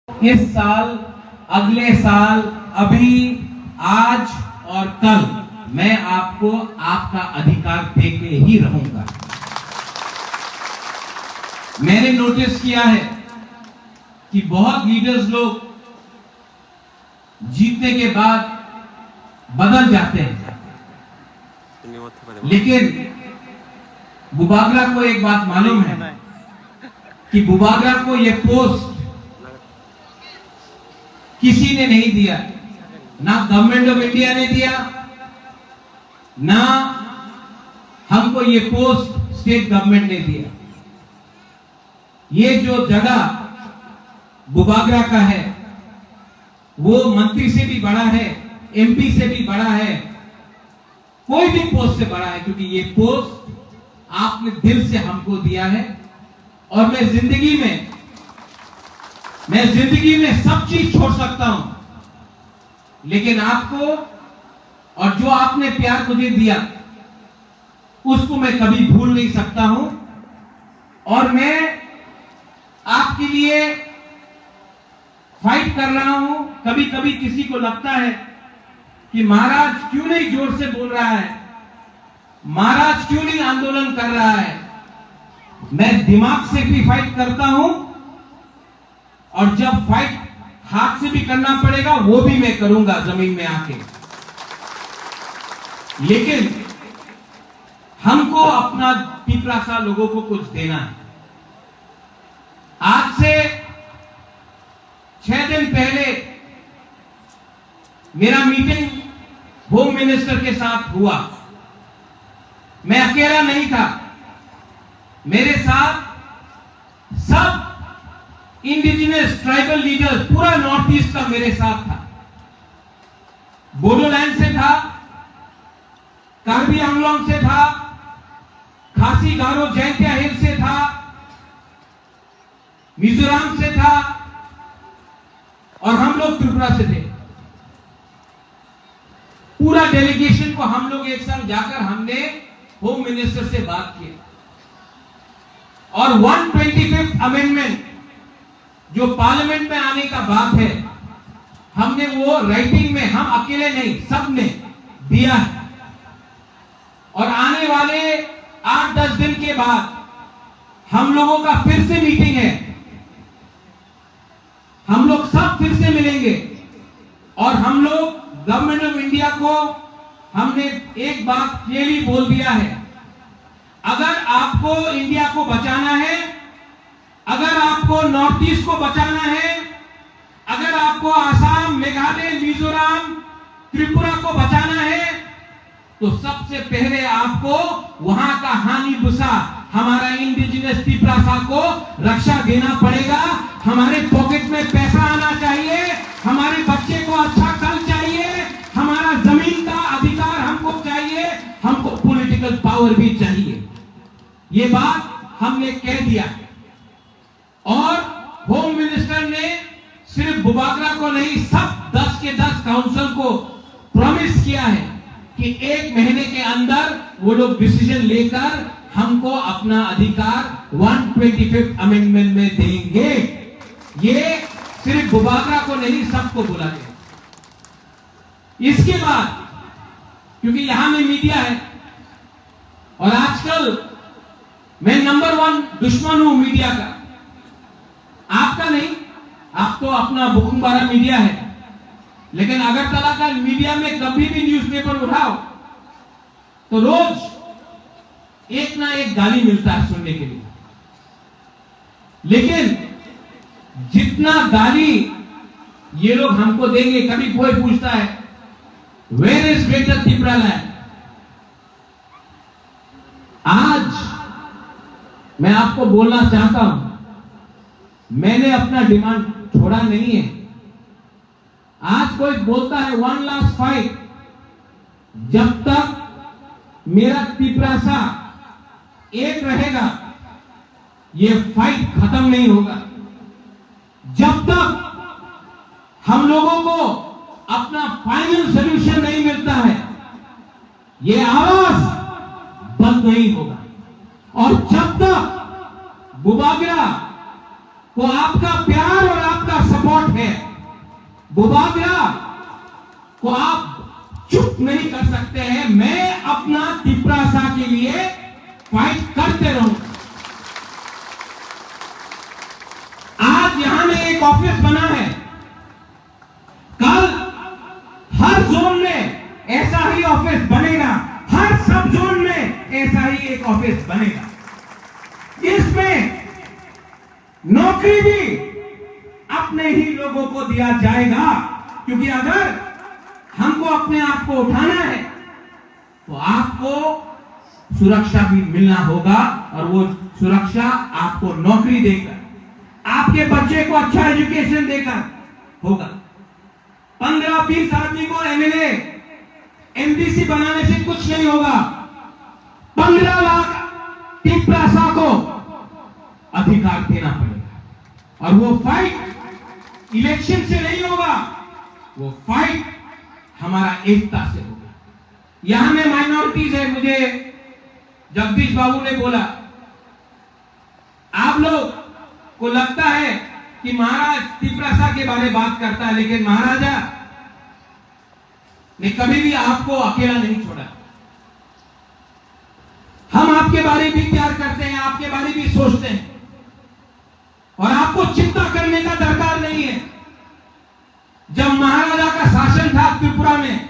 इस साल, अगले साल, अभी, आज और कल मैं आपको आपका अधिकार देके ही रहूंगा। मैंने नोटिस किया है कि बहुत लीडर्स लोग जीतने के बाद बदल जाते हैं, लेकिन बुबागरा को एक बात मालूम है कि बुबागरा को यह पोस्ट किसी ने नहीं दिया, ना गवर्नमेंट ऑफ इंडिया ने दिया, ना हमको ये पोस्ट स्टेट गवर्नमेंट ने दिया। ये जो जगह बुबागरा का है वो मंत्री से भी बड़ा है, एमपी से भी बड़ा है, कोई भी पोस्ट से बड़ा है, क्योंकि ये पोस्ट आपने दिल से हमको दिया है। और मैं जिंदगी में सब चीज छोड़ सकता हूं, लेकिन आपको और जो आपने प्यार मुझे दिया उसको मैं कभी भूल नहीं सकता हूं। और मैं आपके लिए फाइट कर रहा हूं। कभी कभी किसी को लगता है कि महाराज क्यों नहीं जोर से बोल रहा है, महाराज क्यों नहीं आंदोलन कर रहा है। मैं दिमाग से भी फाइट करता हूं, और जब फाइट हाथ से भी करना पड़ेगा वो भी मैं करूंगा जमीन में आके। लेकिन हमको अपना पिपरासा लोगों को कुछ देना है। आज से 6 दिन पहले मेरा मीटिंग होम मिनिस्टर के साथ हुआ। मैं अकेला नहीं था, मेरे साथ सब इंडिजिनस ट्राइबल लीडर्स, पूरा नॉर्थ ईस्ट का मेरे साथ था। बोडोलैंड से था, कार्बी आंगलोंग से था, खासी गारो जैंतिया हिल से था, मिजोरम से था, और हम लोग त्रिपुरा से थे। पूरा डेलीगेशन को हम लोग एक साथ जाकर हमने होम मिनिस्टर से बात किया, और 125th अमेंडमेंट जो पार्लियामेंट में आने का बात है, हमने वो राइटिंग में, हम अकेले नहीं सब ने दिया है। और आने वाले 8-10 दिन के बाद हम लोगों का फिर से मीटिंग है, हम लोग सब फिर से मिलेंगे, और हम लोग गवर्नमेंट ऑफ इंडिया को हमने एक बात क्लियरली बोल दिया है, अगर आपको इंडिया को बचाना है, अगर आपको नॉर्थ ईस्ट को बचाना है, अगर आपको आसाम, मेघालय, मिजोरम, त्रिपुरा को बचाना है, तो सबसे पहले आपको वहां का हानि भूसा, हमारा इंडिजिनस पिपरासा को रक्षा देना पड़ेगा। हमारे पॉकेट में पैसा आना चाहिए, हमारे बच्चे को अच्छा कल चाहिए, हमारा जमीन का अधिकार हमको चाहिए, हमको पॉलिटिकल पावर भी चाहिए। ये बात हमने कह दिया। और होम मिनिस्टर ने सिर्फ बुबागरा को नहीं, सब 10 के 10 काउंसिल को प्रॉमिस किया है कि 1 महीने के अंदर वो लोग डिसीजन लेकर हमको अपना अधिकार 125th अमेंडमेंट में देंगे। ये सिर्फ बुबागरा को नहीं, सबको बोला गया। इसके बाद, क्योंकि यहां में मीडिया है, और आजकल मैं नंबर 1 दुश्मन हूं मीडिया का, आपका नहीं, आप तो अपना बुकुम्बारा मीडिया है, लेकिन अगरतला का मीडिया में कभी भी न्यूज़पेपर उठाओ तो रोज एक ना एक गाली मिलता है सुनने के लिए। लेकिन जितना गाली ये लोग हमको देंगे, कभी कोई पूछता है where is greater Tripura land. आज मैं आपको बोलना चाहता हूं, मैंने अपना डिमांड छोड़ा नहीं है। आज कोई बोलता है 1 लास्ट फाइट, जब तक मेरा पिपरासा एक रहेगा ये फाइट खत्म नहीं होगा। जब तक हम लोगों को अपना फाइनल सॉल्यूशन नहीं मिलता है, ये आवाज बंद नहीं होगा। और जब तक बुबागरा को आपका प्यार और आपका सपोर्ट बुबादरा को आप चुप नहीं कर सकते हैं। मैं अपना तिपरासा के लिए फाइट करते रहूंगा। आज यहां में एक ऑफिस बना है, कल हर जोन में ऐसा ही ऑफिस बनेगा, हर सब जोन में ऐसा ही एक ऑफिस बनेगा। इसमें नौकरी भी अपने ही लोगों को दिया जाएगा, क्योंकि अगर हमको अपने आप को उठाना है तो आपको सुरक्षा भी मिलना होगा, और वो सुरक्षा आपको नौकरी देकर, आपके बच्चे को अच्छा एजुकेशन देकर होगा। 15-20 आदमी को एमएलए एमडीसी बनाने से कुछ नहीं होगा। 15 लाख तिपरासा को अधिकार देना पड़ेगा, और वो फाइट इलेक्शन से नहीं होगा, वो फाइट हमारा एकता से होगा। यहां में माइनॉरिटीज है। मुझे जगदीश बाबू ने बोला, आप लोग को लगता है कि महाराज तिपरासा के बारे में बात करता है, लेकिन महाराजा ने कभी भी आपको अकेला नहीं छोड़ा। हम आपके बारे में भी प्यार करते हैं, आपके बारे में भी सोचते हैं, और आपको चिंता करने का दरकार नहीं है। जब महाराजा का शासन था त्रिपुरा में,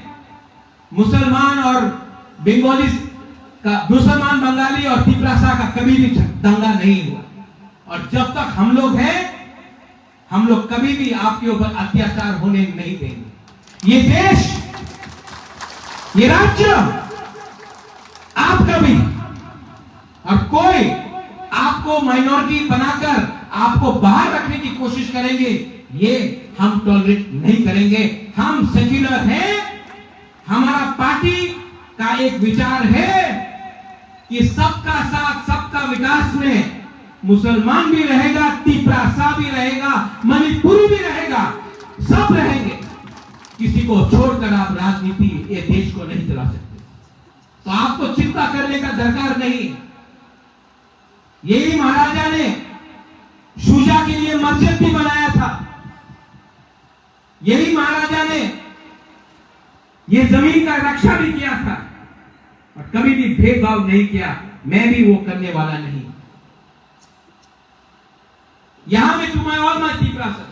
मुसलमान और बंगाली का, मुसलमान बंगाली और तिपरासा का कभी भी दंगा नहीं हुआ, और जब तक हम लोग हैं, हम लोग कभी भी आपके ऊपर अत्याचार होने नहीं देंगे। ये देश, ये राज्य आपका भी, और कोई आपको माइनॉरिटी बनाकर आपको बाहर रखने की कोशिश करेंगे, ये हम टॉलरेट नहीं करेंगे। हम सेक्युलर हैं। हमारा पार्टी का एक विचार है कि सबका साथ सबका विकास में मुसलमान भी रहेगा, तिपरासा भी रहेगा, मणिपुरी भी रहेगा, सब रहेंगे। किसी को छोड़कर आप राजनीति ये देश को नहीं चला सकते, तो आपको चिंता करने का दरकार नहीं। यही महाराजा ने शुजा के लिए मस्जिद भी बनाया था। यही महाराजा ने ये जमीन का रक्षा भी किया था, और कभी भी भेदभाव नहीं किया। मैं भी वो करने वाला नहीं। यहां में to my all my Tiprasa,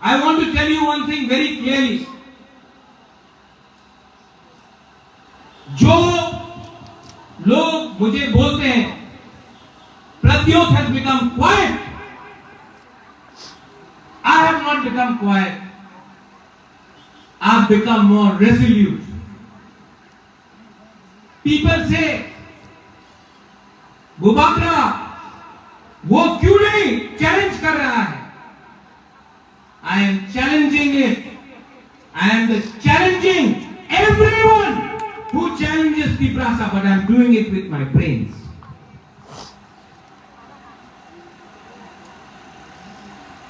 I want to tell you one thing very clearly. जो लोग मुझे बोलते हैं Pradyot has become quiet, I have not become quiet. I have become more resolute. People say, बुबादरा वो क्यों नहीं चैलेंज कर रहा है? I am challenging it. I am challenging everyone who challenges Tiprasa, but I am doing it with my brains.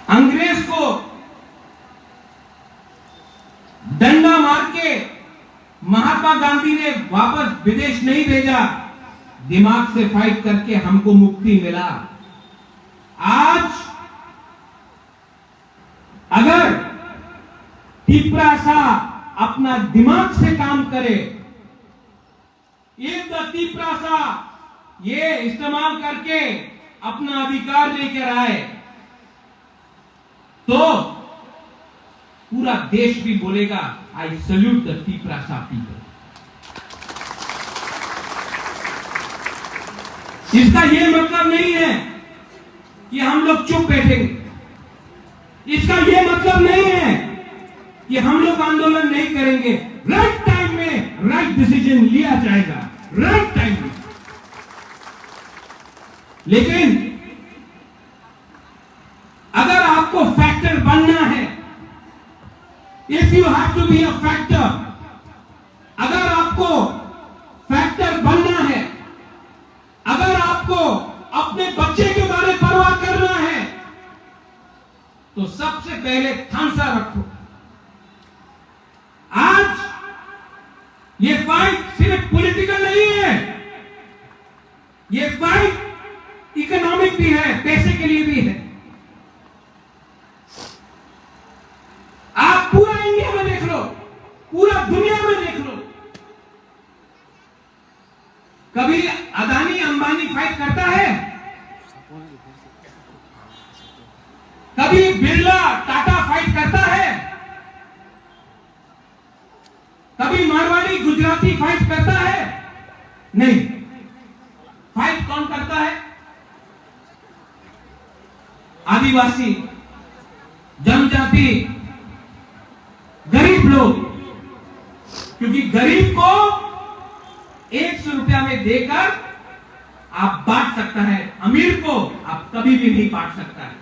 अंग्रेज को डंडा मार के महात्मा गांधी ने वापस विदेश नहीं भेजा, दिमाग से फाइट करके हमको मुक्ति मिला। आज अगर तिपरासा अपना दिमाग से काम करे, एक तिपरासा ये इस्तेमाल करके अपना अधिकार लेकर आए, तो पूरा देश भी बोलेगा I salute the Tiprasa people. इसका यह मतलब नहीं है कि हम लोग चुप बैठेंगे। इसका यह मतलब नहीं है कि हम लोग आंदोलन नहीं करेंगे। राइट टाइम में राइट डिसीजन लिया जाएगा, राइट टाइम में। लेकिन अगर आपको फैक्टर बनना है, if you have to be a factor, अगर आपको फैक्टर बनना है, अगर आपको अपने बच्चे के बारे में परवाह करना है, तो सबसे पहले थांसा रखो। आज ये फाइट सिर्फ पॉलिटिकल नहीं है, ये फाइट इकोनॉमिक भी है, पैसे के लिए भी है। कभी अदानी अंबानी फाइट करता है? कभी बिरला टाटा फाइट करता है? कभी मारवाड़ी गुजराती फाइट करता है? नहीं। फाइट कौन करता है? आदिवासी, जनजाति, गरीब लोग। क्योंकि गरीब को 100 रुपया में देकर आप बांट सकता है, अमीर को आप कभी भी नहीं बांट सकता है।